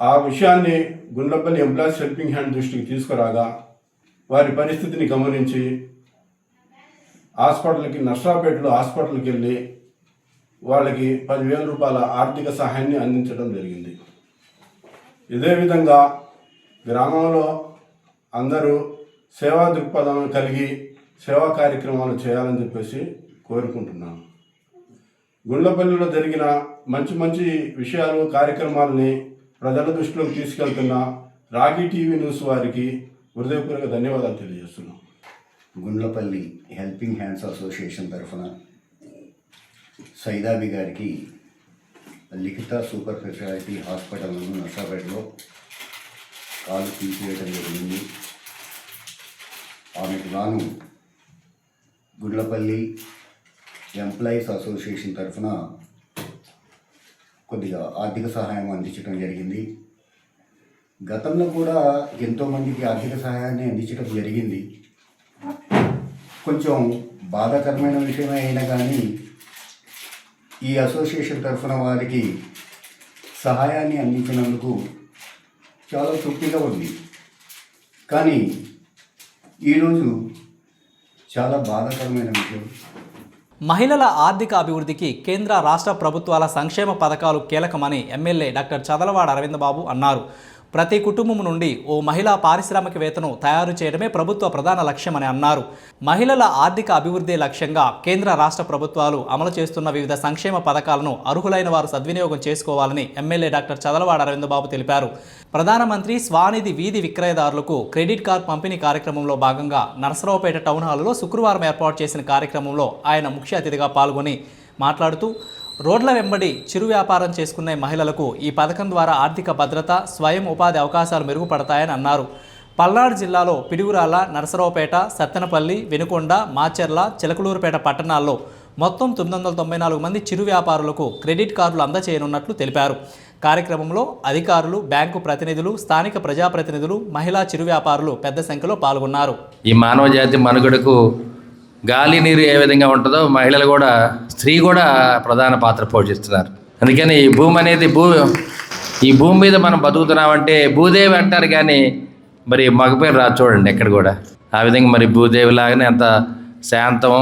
ఆ విషయాన్ని గుండ్లపల్లి ఎంప్లాయీస్ హెల్పింగ్ హ్యాండ్ దృష్టికి తీసుకురాగా వారి పరిస్థితిని గమనించి నర్సరావుపేటలో హాస్పిటల్కి వెళ్ళి వాళ్ళకి 10,000 రూపాయల ఆర్థిక సహాయాన్ని అందించడం జరిగింది. ఇదే విధంగా గ్రామంలో అందరూ సేవా దృక్పథం కలిగి సేవా కార్యక్రమాలు చేయాలని చెప్పేసి కోరుకుంటున్నాను. గుండ్లపల్లిలో జరిగిన మంచి విషయాలు కార్యక్రమాలని ప్రజల దృష్టిలోకి తీసుకెళ్తున్న రాగి టీవీ న్యూస్ వారికి హృదయపూర్వక ధన్యవాదాలు తెలియజేస్తున్నాం. గుండ్లపల్లి హెల్పింగ్ హ్యాండ్స్ అసోసియేషన్ తరఫున సైదాబి గారికి లిఖిత సూపర్ స్పెషాలిటీ హాస్పిటల్ నర్సాపేటలో కాలు తీసివేయడం జరిగింది. ఆమెకు గాను గుండ్లపల్లి ఎంప్లాయీస్ అసోసియేషన్ తరఫున కొద్దిగా ఆర్థిక సహాయం అందించడం జరిగింది. గతంలో కూడా ఎంతోమందికి ఆర్థిక సహాయాన్ని అందించడం జరిగింది. కొంచెం బాధాకరమైన విషయమే అయినా కానీ ఈ అసోసియేషన్ తరఫున వారికి సహాయాన్ని అందించినందుకు చాలా తృప్తిగా ఉంది. కానీ ఈరోజు చాలా బాధాకరమైన విషయం. మహిళల ఆర్థిక అభివృద్ధికి కేంద్ర రాష్ట్ర ప్రభుత్వాల సంక్షేమ పథకాలు కీలకమని ఎమ్మెల్యే డాక్టర్ చదలవాడ అరవింద్ బాబు అన్నారు. ప్రతి కుటుంబం నుండి ఓ మహిళా పారిశ్రామికవేత్తను తయారు చేయడమే ప్రభుత్వ ప్రధాన లక్ష్యమని అన్నారు. మహిళల ఆర్థిక అభివృద్ధి లక్ష్యంగా కేంద్ర రాష్ట్ర ప్రభుత్వాలు అమలు చేస్తున్న వివిధ సంక్షేమ పథకాలను అర్హులైన వారు సద్వినియోగం చేసుకోవాలని ఎమ్మెల్యే డాక్టర్ చదలవాడ అరవింద్ బాబు తెలిపారు. ప్రధానమంత్రి స్వానిధి వీధి విక్రయదారులకు క్రెడిట్ కార్డు పంపిణీ కార్యక్రమంలో భాగంగా నరసరావుపేట టౌన్ హాల్లో శుక్రవారం ఏర్పాటు చేసిన కార్యక్రమంలో ఆయన ముఖ్య అతిథిగా పాల్గొని మాట్లాడుతూ రోడ్ల వెంబడి చిరు వ్యాపారం చేసుకునే మహిళలకు ఈ పథకం ద్వారా ఆర్థిక భద్రత, స్వయం ఉపాధి అవకాశాలు మెరుగుపడతాయని అన్నారు. పల్నాడు జిల్లాలో పిడుగురాల, నరసరావుపేట, సత్తెనపల్లి, వెనుకొండ, మాచెర్ల, చిలకలూరుపేట పట్టణాల్లో మొత్తం 994 మంది చిరు వ్యాపారులకు క్రెడిట్ కార్డులు అందజేయనున్నట్లు తెలిపారు. కార్యక్రమంలో అధికారులు, బ్యాంకు ప్రతినిధులు, స్థానిక ప్రజాప్రతినిధులు, మహిళా చిరు వ్యాపారులు పెద్ద సంఖ్యలో పాల్గొన్నారు. ఈ మానవ జాతి మనుగడకు గాలి నీరు ఏ విధంగా ఉంటుందో మహిళలు కూడా, స్త్రీ కూడా ప్రధాన పాత్ర పోషిస్తున్నారు. అందుకని ఈ భూమి అనేది ఈ భూమి మీద మనం బతుకుతున్నామంటే భూదేవి అంటారు, కానీ మరి మగపేరు రాదు చూడండి ఎక్కడ కూడా. ఆ విధంగా మరి భూదేవి లాగానే అంత శాంతం,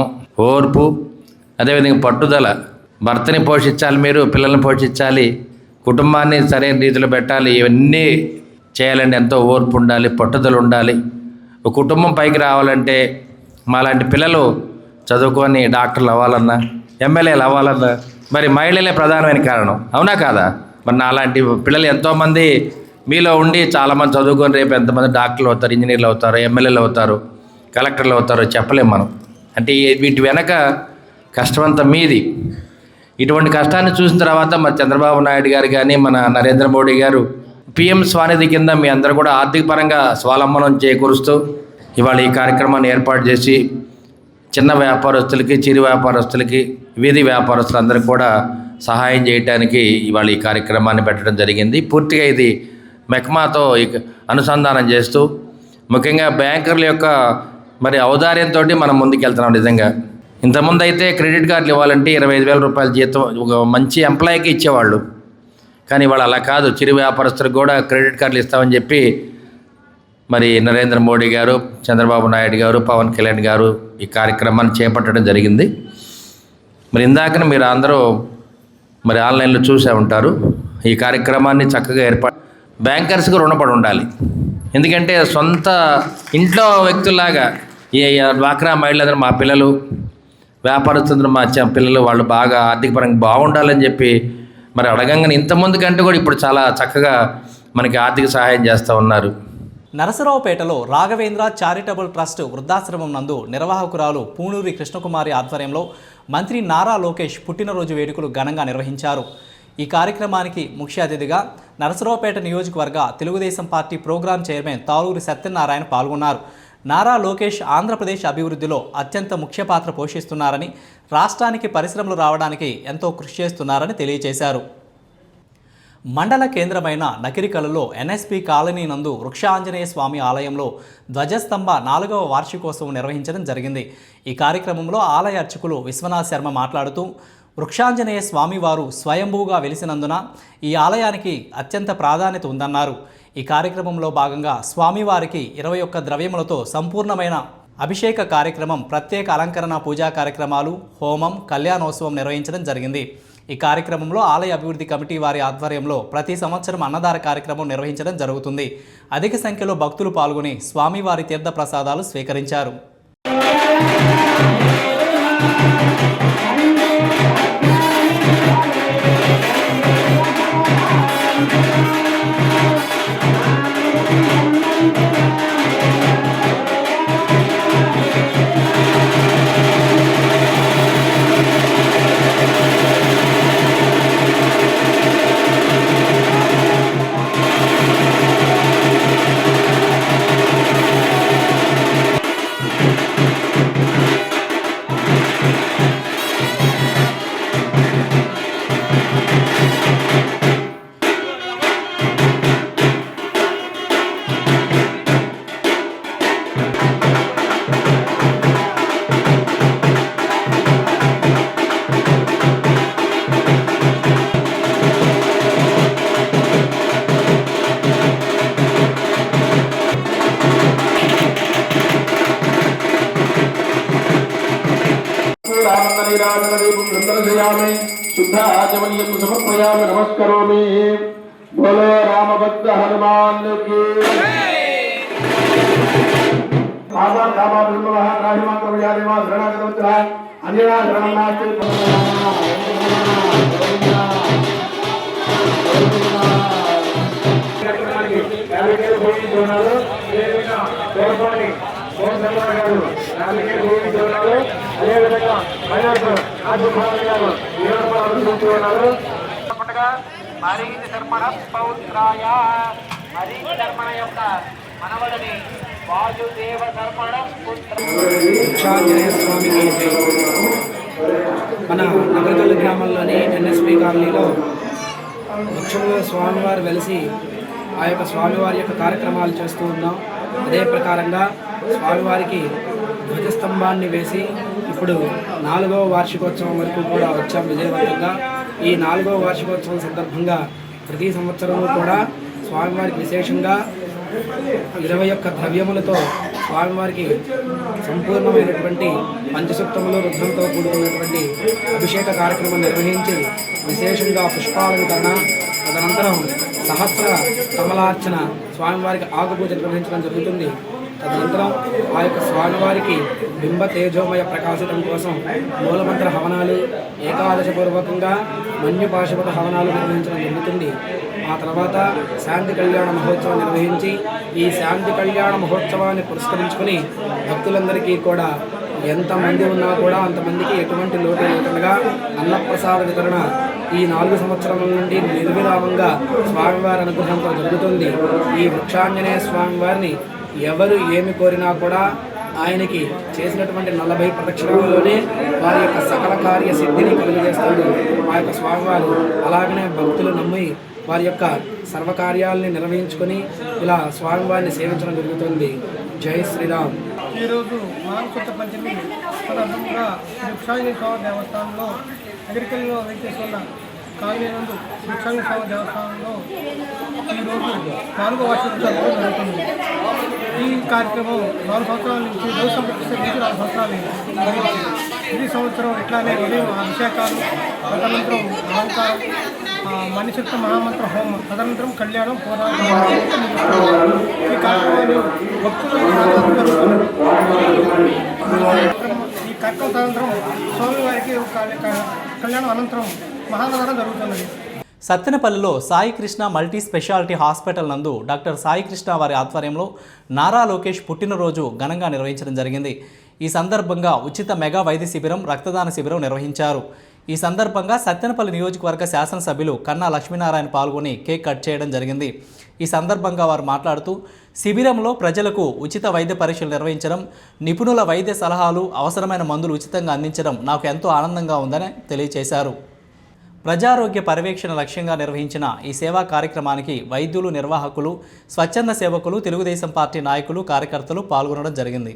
ఓర్పు, అదేవిధంగా పట్టుదల. భర్తని పోషించాలి, మీరు పిల్లల్ని పోషించాలి, కుటుంబాన్ని సరైన రీతిలో పెట్టాలి, ఇవన్నీ చేయాలంటే ఎంతో ఓర్పు ఉండాలి, పట్టుదల ఉండాలి. ఒక కుటుంబం పైకి రావాలంటే మాలాంటి పిల్లలు చదువుకొని డాక్టర్లు అవ్వాలన్నా, ఎమ్మెల్యేలు అవ్వాలన్నా మరి మహిళలే ప్రధానమైన కారణం, అవునా కాదా? మరి అలాంటి పిల్లలు ఎంతోమంది మీలో ఉండి చాలామంది చదువుకొని రేపు ఎంతమంది డాక్టర్లు అవుతారు, ఇంజనీర్లు అవుతారు, ఎమ్మెల్యేలు అవుతారు, కలెక్టర్లు అవుతారు చెప్పలేం మనం. అంటే వీటి వెనక కష్టమంతా మీది. ఇటువంటి కష్టాన్ని చూసిన తర్వాత మరి చంద్రబాబు నాయుడు గారు కానీ మన నరేంద్ర మోడీ గారు PM స్వానిధి కింద మీ అందరూ కూడా ఆర్థిక పరంగా స్వావలంబనం చేకూరుస్తూ ఇవాళ ఈ కార్యక్రమాన్ని ఏర్పాటు చేసి చిన్న వ్యాపారస్తులకి, చిరు వ్యాపారస్తులకి, వీధి వ్యాపారస్తులందరికీ కూడా సహాయం చేయడానికి ఇవాళ ఈ కార్యక్రమాన్ని పెట్టడం జరిగింది. పూర్తిగా ఇది మెక్మాతో అనుసంధానం చేస్తూ ముఖ్యంగా బ్యాంకర్ల యొక్క మరి ఔదార్యంతో మనం ముందుకెళ్తున్నాం. నిజంగా ఇంతకుముందు అయితే క్రెడిట్ కార్డులు ఇవ్వాలంటే 25,000 రూపాయల జీతం ఒక మంచి ఎంప్లాయీకి ఇచ్చేవాళ్ళు, కానీ ఇవాళ అలా కాదు. చిరు వ్యాపారస్తులకు కూడా క్రెడిట్ కార్డులు ఇస్తామని చెప్పి మరి నరేంద్ర మోడీ గారు, చంద్రబాబు నాయుడు గారు, పవన్ కళ్యాణ్ గారు ఈ కార్యక్రమాన్ని చేపట్టడం జరిగింది. మరి ఇందాకన మీరు అందరూ మరి ఆన్లైన్లో చూసే ఉంటారు. ఈ కార్యక్రమాన్ని చక్కగా బ్యాంకర్స్కి రుణపడి ఉండాలి. ఎందుకంటే సొంత ఇంట్లో వ్యక్తుల్లాగా ఈ డ్వాక్రా మహిళలందరూ మా పిల్లలు, వ్యాపారస్తులందరూ మా పిల్లలు, వాళ్ళు బాగా ఆర్థిక పరంగా బాగుండాలని చెప్పి మరి అడగంగానే ఇంతకుముందు కంటే కూడా ఇప్పుడు చాలా చక్కగా మనకి ఆర్థిక సహాయం చేస్తూ ఉన్నారు. నరసరావుపేటలో రాఘవేంద్ర చారిటబుల్ ట్రస్ట్ వృద్ధాశ్రమం నందు నిర్వాహకురాలు పూణూరి కృష్ణకుమారి ఆధ్వర్యంలో మంత్రి నారా లోకేష్ పుట్టినరోజు వేడుకలు ఘనంగా నిర్వహించారు. ఈ కార్యక్రమానికి ముఖ్య అతిథిగా నరసరావుపేట నియోజకవర్గ Telugu Desam party program chairman Taluri Satyanarayana పాల్గొన్నారు. నారా లోకేష్ ఆంధ్రప్రదేశ్ అభివృద్ధిలో అత్యంత ముఖ్య పాత్ర పోషిస్తున్నారని, రాష్ట్రానికి పరిశ్రమలు రావడానికి ఎంతో కృషి చేస్తున్నారని తెలియజేశారు. మండల కేంద్రమైన నకిరికలలో NSP కాలనీ నందు వృక్షాంజనేయ స్వామి ఆలయంలో ధ్వజస్తంభ 4వ వార్షికోత్సవం నిర్వహించడం జరిగింది. ఈ కార్యక్రమంలో ఆలయ అర్చకులు విశ్వనాథ్ శర్మ మాట్లాడుతూ వృక్షాంజనేయ స్వామి వారు స్వయంభూగా వెలిసినందున ఈ ఆలయానికి అత్యంత ప్రాధాన్యత ఉందన్నారు. ఈ కార్యక్రమంలో భాగంగా స్వామివారికి 21 ద్రవ్యములతో సంపూర్ణమైన అభిషేక కార్యక్రమం, ప్రత్యేక అలంకరణ పూజా కార్యక్రమాలు, హోమం, కళ్యాణోత్సవం నిర్వహించడం జరిగింది. ఈ కార్యక్రమంలో ఆలయ అభివృద్ధి కమిటీ వారి ఆధ్వర్యంలో ప్రతి సంవత్సరం అన్నదాన కార్యక్రమం నిర్వహించడం జరుగుతుంది. అధిక సంఖ్యలో భక్తులు పాల్గొని స్వామివారి తీర్థ ప్రసాదాలు స్వీకరించారు. शुद्ध आचमनीयं समर्पयामि नमस्करोमि। बोलो रामभक्त हनुमान की आदर कामा ब्रह्मः राहिमा कवयादेवा शरणागतवन्तः अन्यथा शरणं नास्ति। వృక్షాంజనేయ స్వామికి మన నగరకల్లు గ్రామంలోని ఎన్ఎస్పి కాలనీలో వృక్షంలో స్వామివారు వెలిసి ఆ యొక్క స్వామివారి యొక్క కార్యక్రమాలు చేస్తూ ఉన్నాం. అదే ప్రకారంగా స్వామివారికి ధ్వజస్తంభాన్ని వేసి ఇప్పుడు 4వ వార్షికోత్సవం వరకు కూడా వచ్చాం విజయవంతంగా. ఈ 4వ వార్షికోత్సవం సందర్భంగా ప్రతి సంవత్సరము కూడా స్వామివారికి విశేషంగా 21 ద్రవ్యములతో స్వామివారికి సంపూర్ణమైనటువంటి పంచసూక్తములు రుద్రంతో కూడుకున్నటువంటి అభిషేక కార్యక్రమం నిర్వహించి విశేషంగా పుష్పాలంకరణ, తదనంతరం సహస్ర కమలార్చన స్వామివారికి ఆకుపూజ నిర్వహించడం జరుగుతుంది. తదనంతరం ఆ యొక్క స్వామివారికి బింబ తేజోమయ ప్రకాశితం కోసం మూలమంత్ర హవనాలు, ఏకాదశపూర్వకంగా మన్యుపాశుపత హవనాలు నిర్వహించడం జరుగుతుంది. ఆ తర్వాత శాంతి కళ్యాణ మహోత్సవం నిర్వహించి ఈ శాంతి కళ్యాణ మహోత్సవాన్ని పురస్కరించుకుని భక్తులందరికీ కూడా ఎంతమంది ఉన్నా కూడా అంతమందికి ఎటువంటి లోటు లేకుండా అన్నప్రసాద వితరణ ఈ 4 సంవత్సరాల నుండి నిర్విరామంగా స్వామివారి అనుగ్రహంతో జరుగుతుంది. ఈ వృక్షాంజనేయ స్వామివారిని ఎవరు ఏమి కోరినా కూడా ఆయనకి చేసినటువంటి 40 ప్రదక్షిణాల్లోనే వారి యొక్క సకల కార్య సిద్ధిని కలుగజేస్తాడు ఆ యొక్క స్వామివారు. అలాగనే భక్తులు నమ్మి వారి యొక్క సర్వకార్యాలని నిర్వహించుకొని ఇలా స్వామివారిని సేవించడం జరుగుతుంది. జై శ్రీరామ్. ఈరోజు మానకొత్త పంచమి సందర్భంగా వృక్షాంజనేయ స్వామి దేవస్థానంలో అగ్రికల్లో వెంకటేశ్వర కాలనీ నందు వృక్షాంజనేయ స్వామి దేవస్థానంలో ఈరోజు 4వ వార్షికోత్సవం జరుగుతుంది. ఈ కార్యక్రమం 4 సంవత్సరాల నుంచి రోజు సంప్రదిస్తే 4 సంవత్సరాలు ప్రతి సంవత్సరం ఇట్లానే ఉదయం అభిషేకాలు, తదనంతరం అలంకారం, మణిశక్త మహామంత్ర హోమం, తదనంతరం కళ్యాణం, పోరాటం ఈ కార్యక్రమాలు భక్తులు ఈ కార్యక్రమం తదనంతరం స్వామివారికి కళ్యాణం అనంతరం మహానగరం జరుగుతున్నది. సత్తెనపల్లిలో Sai Krishna multi speciality hospital నందు డాక్టర్ సాయి కృష్ణ వారి ఆధ్వర్యంలో నారా లోకేష్ పుట్టినరోజు ఘనంగా నిర్వహించడం జరిగింది. ఈ సందర్భంగా ఉచిత మెగా వైద్య శిబిరం, రక్తదాన శిబిరం నిర్వహించారు. ఈ సందర్భంగా సత్తెనపల్లి నియోజకవర్గ శాసనసభ్యులు కన్నా లక్ష్మీనారాయణ పాల్గొని కేక్ కట్ చేయడం జరిగింది. ఈ సందర్భంగా వారు మాట్లాడుతూ శిబిరంలో ప్రజలకు ఉచిత వైద్య పరీక్షలు నిర్వహించడం, నిపుణుల వైద్య సలహాలు, అవసరమైన మందులు ఉచితంగా అందించడం నాకు ఎంతో ఆనందంగా ఉందని తెలియజేశారు. ప్రజారోగ్య పర్యవేక్షణ లక్ష్యంగా నిర్వహించిన ఈ సేవా కార్యక్రమానికి వైద్యులు, నిర్వాహకులు, స్వచ్ఛంద సేవకులు, తెలుగుదేశం పార్టీ నాయకులు, కార్యకర్తలు పాల్గొనడం జరిగింది.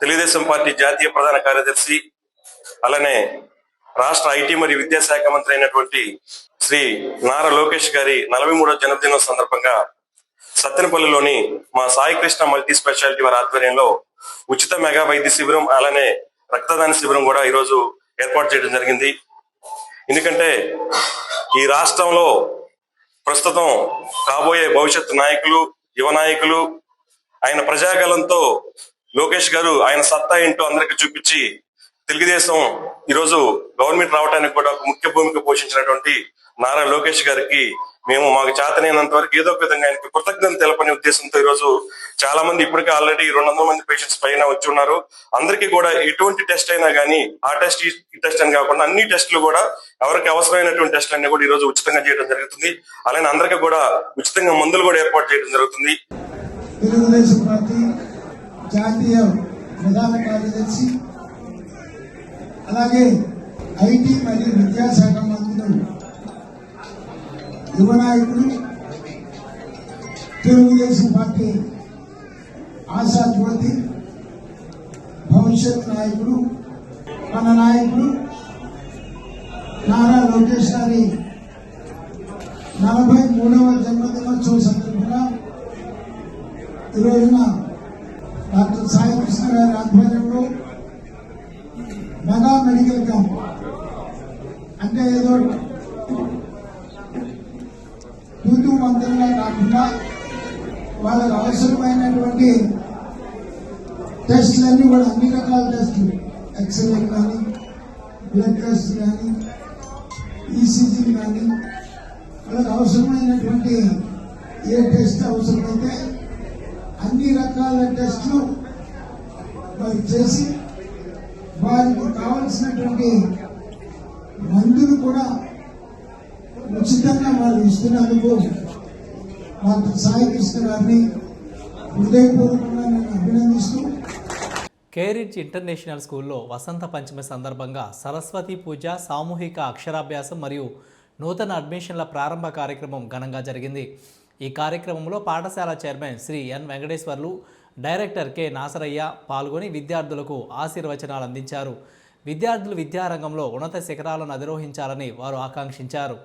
తెలుగుదేశం పార్టీ జాతీయ ప్రధాన కార్యదర్శి, అలానే రాష్ట్ర ఐటీ మరియు విద్యాశాఖ మంత్రి అయినటువంటి శ్రీ నారా లోకేష్ గారి 43వ జన్మదినం సందర్భంగా సత్తెనపల్లిలోని మా సాయి కృష్ణ మల్టీ స్పెషాలిటీ వారి ఆధ్వర్యంలో ఉచిత మెగా వైద్య శిబిరం, అలానే రక్తదాన శిబిరం కూడా ఈరోజు ఏర్పాటు చేయడం జరిగింది. ఎందుకంటే ఈ రాష్ట్రంలో ప్రస్తుతం కాబోయే భవిష్యత్తు నాయకులు, యువ నాయకులు, ఆయన ప్రజాగలంతో లోకేష్ గారు ఆయన సత్తా ఏంటో అందరికీ చూపించి తెలుగుదేశం ఈరోజు గవర్నమెంట్ రావడానికి కూడా ఒక ముఖ్య భూమిక పోషించినటువంటి నారా లోకేష్ గారికి మేము మాకు చేతనైనంత వరకు ఏదో ఒక విధంగా ఆయనకి కృతజ్ఞత తెలపని ఉద్దేశంతో ఈరోజు చాలా మంది ఇప్పటికే ఆల్రెడీ 200 మంది పేషెంట్స్ పైన వచ్చి ఉన్నారు. అందరికీ కూడా ఎటువంటి టెస్ట్ అయినా కానీ ఆ టెస్ట్ ఈ టెస్ట్ అని కాకుండా అన్ని టెస్టులు కూడా ఎవరికి అవసరమైనటువంటి టెస్టులు అన్ని కూడా ఈ రోజు ఉచితంగా చేయడం జరుగుతుంది. అలానే అందరికీ కూడా ఉచితంగా మందులు కూడా ఏర్పాటు చేయడం జరుగుతుంది. తెలుగుదేశం పార్టీ జాతీయ ప్రధాన కార్యదర్శి, అలాగే ఐటీ మరియు విద్యాశాఖ మంత్రులు, యువ నాయకులు, తెలుగుదేశం పార్టీ ఆశాజ్యోతి, భవిష్యత్ నాయకుడు, మన నాయకుడు నారా లోకేష్ గారి 43వ జన్మదినోత్సవ సందర్భంగా ఈ రోజున డాక్టర్ సాయి కృష్ణ గారి ఆధ్వర్యంలో మెగా మెడికల్ క్యాంప్, అంటే ఏదో తూతూ మంత్రంగా కాకుండా వాళ్ళకు అవసరమైనటువంటి టెస్టులన్నీ కూడా అన్ని రకాల టెస్టులు, ఎక్స్రే కానీ, బ్లడ్ టెస్ట్ కానీ, ఈసీజీ కానీ, వాళ్ళకి అవసరమైనటువంటి ఏ టెస్ట్ అవసరమైతే అన్ని రకాల టెస్టులు వారికి చేసి వారికి కావలసినటువంటి మందులు కూడా ఉచితంగా వాళ్ళు ఇస్తున్నందుకు డాక్టర్ సాయి కృష్ణ గారిని హృదయపూర్వకంగా నేను అభినందిస్తూ కేరిడ్జ్ ఇంటర్నేషనల్ స్కూల్లో వసంత పంచమి సందర్భంగా సరస్వతి పూజ, సామూహిక అక్షరాభ్యాసం మరియు నూతన అడ్మిషన్ల ప్రారంభ కార్యక్రమం ఘనంగా జరిగింది. ఈ కార్యక్రమంలో పాఠశాల చైర్మన్ శ్రీ ఎన్ వెంకటేశ్వర్లు, డైరెక్టర్ కె నాసరయ్య పాల్గొని విద్యార్థులకు ఆశీర్వచనాలు అందించారు. విద్యార్థులు విద్యారంగంలో ఉన్నత శిఖరాలను అధిరోహించాలని వారు ఆకాంక్షించారు.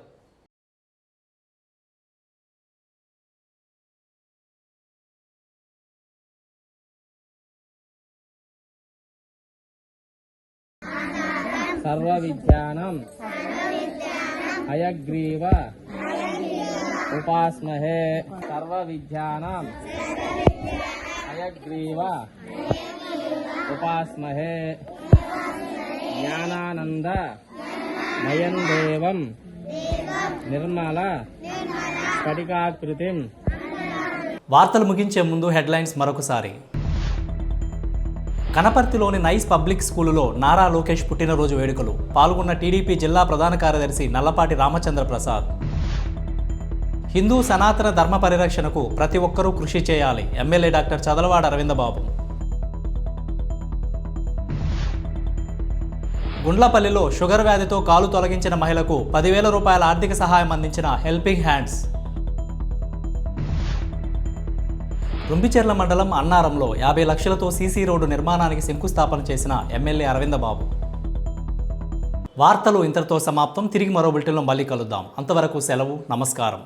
సర్వ విద్యానం హయగ్రీవ ఉపాస్మహే. సర్వ విద్యానం హయగ్రీవ ఉపాస్మహే. జ్ఞానానంద మయం దేవం నిర్మల స్ఫటికాకృతిం. వార్తలు ముగించే ముందు హెడ్లైన్స్ మరొకసారి. కనపర్తిలోని నైస్ పబ్లిక్ స్కూలులో నారా లోకేష్ పుట్టినరోజు వేడుకలు. పాల్గొన్న టీడీపీ జిల్లా ప్రధాన కార్యదర్శి నల్లపాటి రామచంద్ర ప్రసాద్. హిందూ సనాతన ధర్మ పరిరక్షణకు ప్రతి ఒక్కరూ కృషి చేయాలి. MLA doctor Chadalavada Aravindababu. గుండ్లపల్లిలో షుగర్ వ్యాధితో కాలు తొలగించిన మహిళకు 10,000 రూపాయల ఆర్థిక సహాయం అందించిన హెల్పింగ్ హ్యాండ్స్. రుంబిచెర్ల మండలం అన్నారంలో 50 లక్షలతో సీసీ రోడ్డు నిర్మాణానికి శంకుస్థాపన చేసిన ఎమ్మెల్యే అరవిందబాబు. వార్తలు ఇంతటితో సమాప్తం. తిరిగి మరో బులెటిన్లో మళ్ళీ కలుద్దాం. అంతవరకు సెలవు. నమస్కారం.